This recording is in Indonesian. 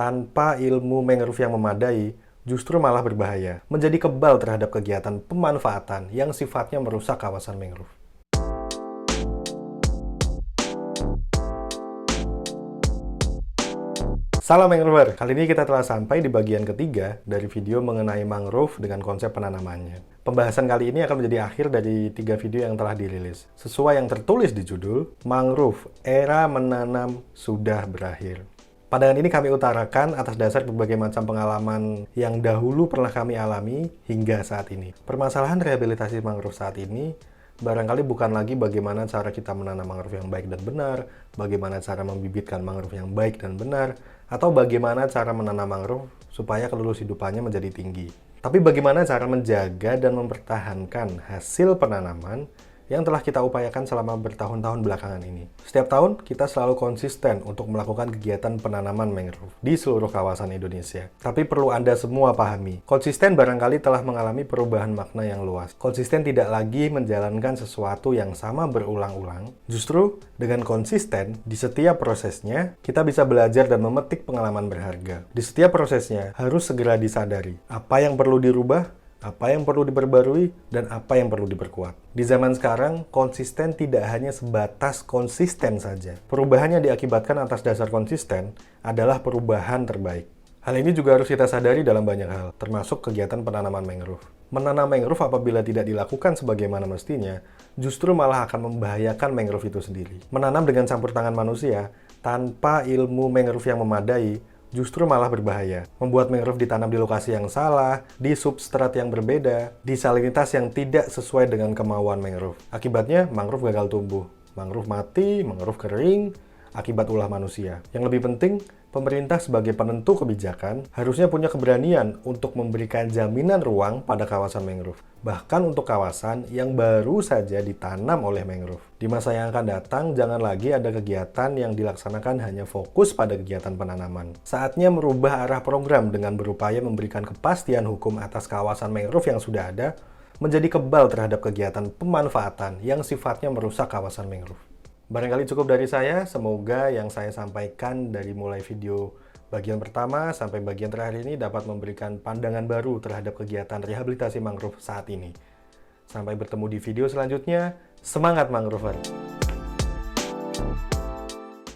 tanpa ilmu mangrove yang memadai justru malah berbahaya, menjadi kebal terhadap kegiatan pemanfaatan yang sifatnya merusak kawasan mangrove. Salam mangrover, kali ini kita telah sampai di bagian ketiga dari video mengenai mangrove dengan konsep penanamannya. Pembahasan kali ini akan menjadi akhir dari 3 video yang telah dirilis. Sesuai yang tertulis di judul, Mangrove, Era Menanam Sudah Berakhir. Pandangan ini kami utarakan atas dasar berbagai macam pengalaman yang dahulu pernah kami alami hingga saat ini. Permasalahan rehabilitasi mangrove saat ini barangkali bukan lagi bagaimana cara kita menanam mangrove yang baik dan benar, bagaimana cara membibitkan mangrove yang baik dan benar, atau bagaimana cara menanam mangrove supaya kelulus hidupannya menjadi tinggi. Tapi bagaimana cara menjaga dan mempertahankan hasil penanaman yang telah kita upayakan selama bertahun-tahun belakangan ini. Setiap tahun, kita selalu konsisten untuk melakukan kegiatan penanaman mangrove di seluruh kawasan Indonesia. Tapi perlu Anda semua pahami, konsisten barangkali telah mengalami perubahan makna yang luas. Konsisten tidak lagi menjalankan sesuatu yang sama berulang-ulang. Justru, dengan konsisten, di setiap prosesnya, kita bisa belajar dan memetik pengalaman berharga. Di setiap prosesnya, harus segera disadari apa yang perlu dirubah, apa yang perlu diperbarui, dan apa yang perlu diperkuat. Di zaman sekarang, konsisten tidak hanya sebatas konsisten saja. Perubahan yang diakibatkan atas dasar konsisten adalah perubahan terbaik. Hal ini juga harus kita sadari dalam banyak hal, termasuk kegiatan penanaman mangrove. Menanam mangrove apabila tidak dilakukan sebagaimana mestinya, justru malah akan membahayakan mangrove itu sendiri. Menanam dengan campur tangan manusia, tanpa ilmu mangrove yang memadai, justru malah berbahaya. Membuat mangrove ditanam di lokasi yang salah, di substrat yang berbeda, di salinitas yang tidak sesuai dengan kemauan mangrove. Akibatnya, mangrove gagal tumbuh. Mangrove mati, mangrove kering, akibat ulah manusia. Yang lebih penting, pemerintah sebagai penentu kebijakan harusnya punya keberanian untuk memberikan jaminan ruang pada kawasan mangrove. Bahkan untuk kawasan yang baru saja ditanam oleh mangrove. Di masa yang akan datang, jangan lagi ada kegiatan yang dilaksanakan hanya fokus pada kegiatan penanaman. Saatnya merubah arah program dengan berupaya memberikan kepastian hukum atas kawasan mangrove yang sudah ada, menjadi kebal terhadap kegiatan pemanfaatan yang sifatnya merusak kawasan mangrove. Barangkali cukup dari saya, semoga yang saya sampaikan dari mulai video bagian pertama sampai bagian terakhir ini dapat memberikan pandangan baru terhadap kegiatan rehabilitasi mangrove saat ini. Sampai bertemu di video selanjutnya, semangat mangrover!